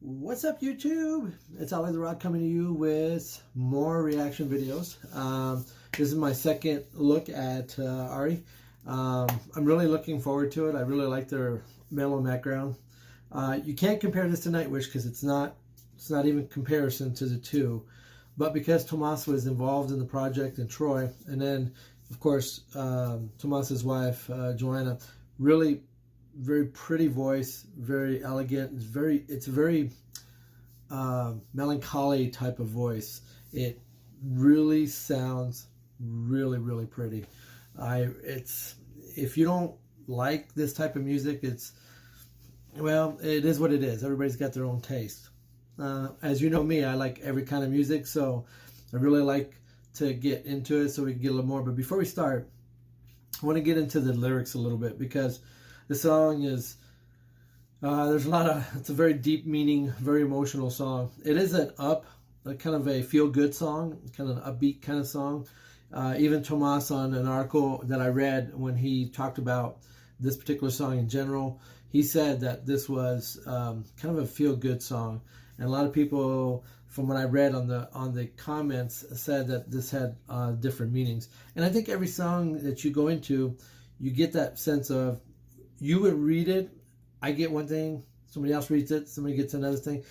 What's up, YouTube? It's Auri the Rock coming to you with more reaction videos. This is my second look at Auri. I'm really looking forward to it. I really like their mellow background. You can't compare this to Nightwish because it's not even comparison to the two. But because Tomas was involved in the project and Troy, and then of course Tomas's wife Joanna, really very pretty voice, very elegant. It's a very melancholy type of voice. It really sounds really pretty. If you don't like this type of music, it is what it is. Everybody's got their own taste. As you know me, I like every kind of music, so I really like to get into it so we can get a little more. But before we start, I want to get into the lyrics a little bit because the song is, it's a very deep meaning, very emotional song. It is kind of a feel-good song, kind of an upbeat kind of song. Even Tomas, on an article that I read when he talked about this particular song in general, he said that this was kind of a feel-good song. And a lot of people, from what I read on the comments, said that this had different meanings. And I think every song that you go into, you get that sense of, you would read it, I get one thing, somebody else reads it, somebody gets another thing.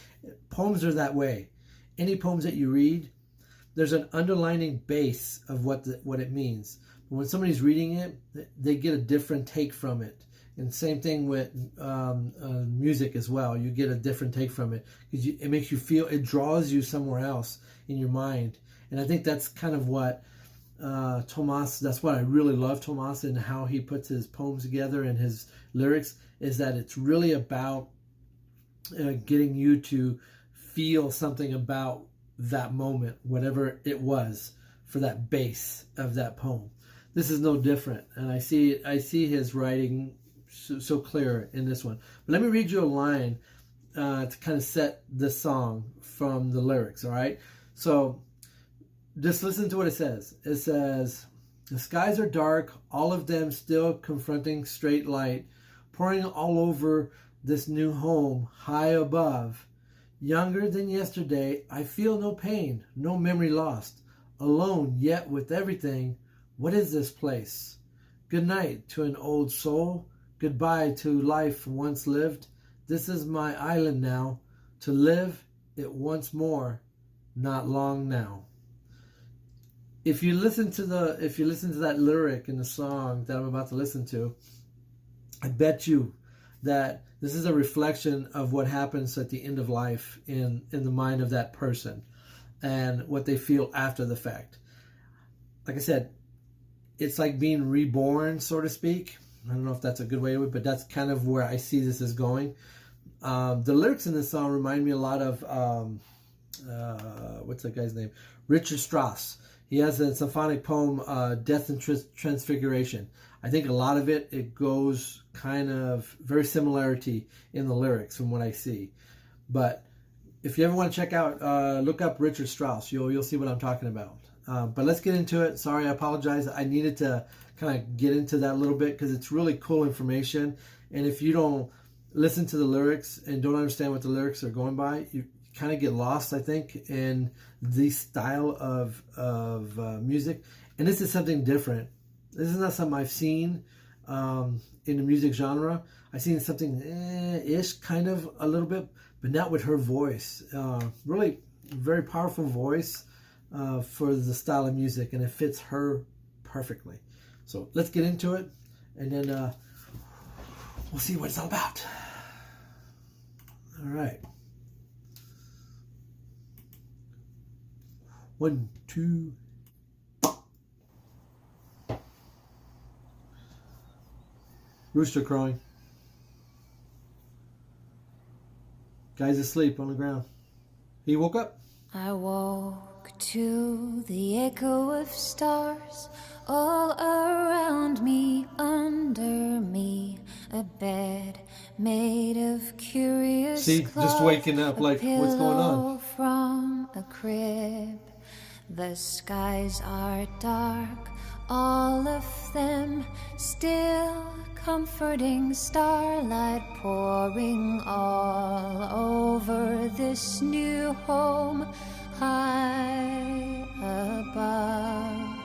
Poems are that way. Any poems that you read, there's an underlining base of what it means. But when somebody's reading it, they get a different take from it. And same thing with music as well. You get a different take from it because it makes you feel, it draws you somewhere else in your mind. And I think that's kind of what Tomas, that's what I really love Tomas and how he puts his poems together and his lyrics, is that it's really about getting you to feel something about that moment, whatever it was for that base of that poem. This is no different, and I see his writing so clear in this one. But let me read you a line to kind of set the song from the lyrics, all right? So just listen to what it says. It says, "The skies are dark, all of them still confronting straight light, pouring all over this new home high above. Younger than yesterday, I feel no pain, no memory lost. Alone, yet with everything. What is this place? Good night to an old soul. Goodbye to life once lived. This is my island now. To live it once more, not long now." If you listen to that lyric in the song that I'm about to listen to, I bet you that this is a reflection of what happens at the end of life in the mind of that person and what they feel after the fact. Like I said, it's like being reborn, so to speak. I don't know if that's a good way to it, but that's kind of where I see this is going. The lyrics in this song remind me a lot of, what's that guy's name? Richard Strauss. He has a symphonic poem, Death and Transfiguration. I think a lot of it goes kind of very similarity in the lyrics from what I see. But if you ever want to check out, look up Richard Strauss. You'll see what I'm talking about. But let's get into it. Sorry, I apologize. I needed to kind of get into that a little bit because it's really cool information. And if you don't listen to the lyrics and don't understand what the lyrics are going by, you kind of get lost, I think, in the style of music. And this is something different. This is not something I've seen in the music genre. I've seen something ish, kind of a little bit, but not with her voice. Really very powerful voice for the style of music, and it fits her perfectly. So let's get into it, and then we'll see what it's all about. All right. 1, 2. Rooster crowing. Guy's asleep on the ground. He woke up. I woke to the echo of stars all around me, under me, a bed made of curious cloth, just waking up, like, what's going on? From a crib. The skies are dark, all of them still comforting, starlight pouring all over this new home high above.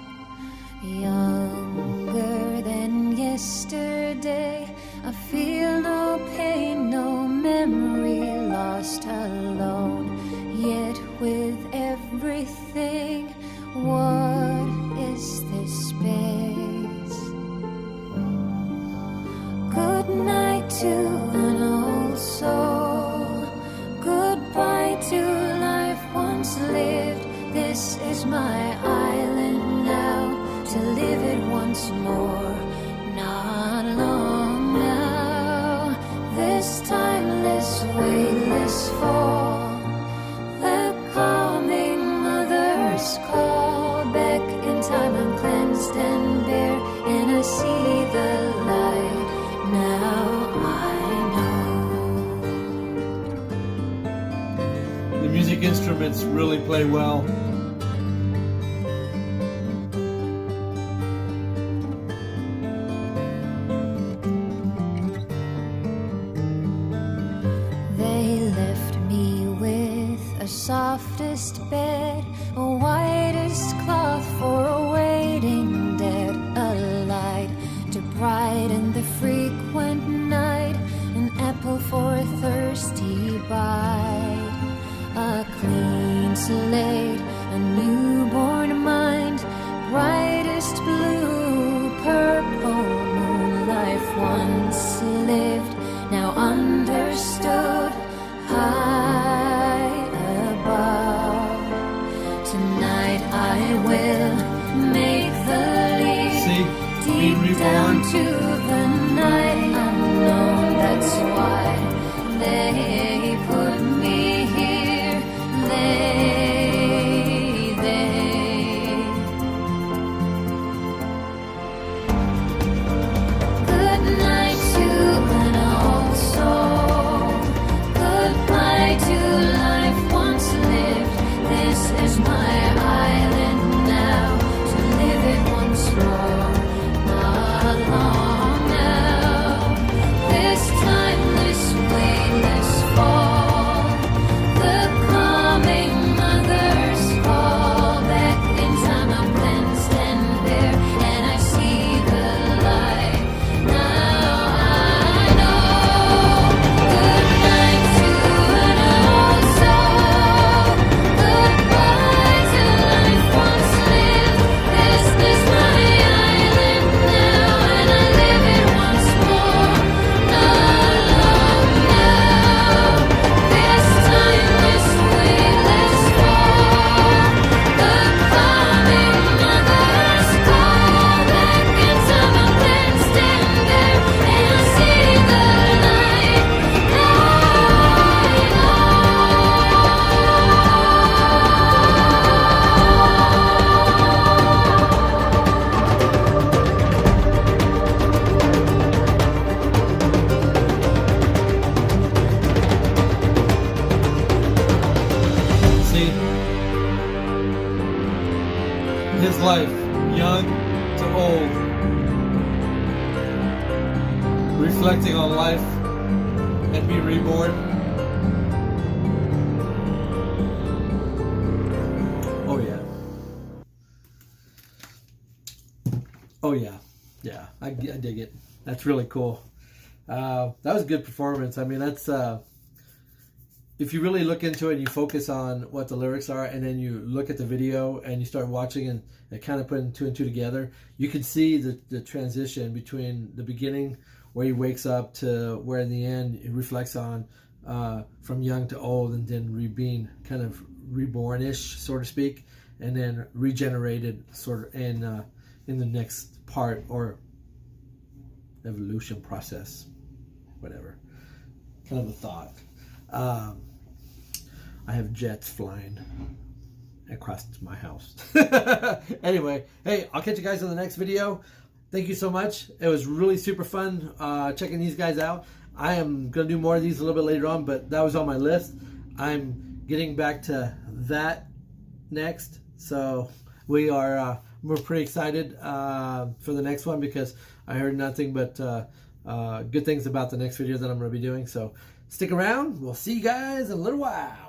Younger than yesterday, I feel no pain, no memory, lost alone. Yet with everything, what is this space? Good night to an old soul. Goodbye to life once lived. This is my island now, to live it once more. Not long now, this timeless, weightless fall. The calming mother's call, back in time I'm cleansed and bare, and I see the light. Now I know. The music instruments really play well. Softest bed, a whitest cloth for a waiting dead, a light to brighten the frequent night, an apple for a thirsty bite, a clean slate, a newborn mind, brightest blue, purple moon, life once lived, now understood, high above. Tonight I will make the leap deep down to the night unknown. That's why they put me here. They. Good night to an old soul. Goodbye to life once lived. This is my island now, to live it once more. Not long now, this timeless, weightless fall. The calming mother's call, back in time I'm cleansed and bare, and I see the light. Now I know. Good night to an old soul. Goodbye to life once lived. This is my island now, and I live it once more. Not long now, this timeless, weightless fall. The calming mother's call, back in time I'm cleansed and bare, and I see the light. Now See, his life, young to old, reflecting on life and be reborn. Oh yeah. Oh yeah. Yeah, I dig it. That's really cool. That was a good performance. I mean, that's if you really look into it and you focus on what the lyrics are, and then you look at the video and you start watching and kind of putting two and two together, you can see the transition between the beginning where he wakes up to where in the end it reflects on from young to old, and then being kind of reborn-ish, so to speak, and then regenerated sort of in the next part, or evolution process, whatever. Kind of a thought. I have jets flying across my house. Anyway, hey, I'll catch you guys on the next video. Thank you so much. It was really super fun checking these guys out. I am going to do more of these a little bit later on, but that was on my list. I'm getting back to that next. So we're pretty excited for the next one, because I heard nothing but good things about the next video that I'm going to be doing. So stick around. We'll see you guys in a little while.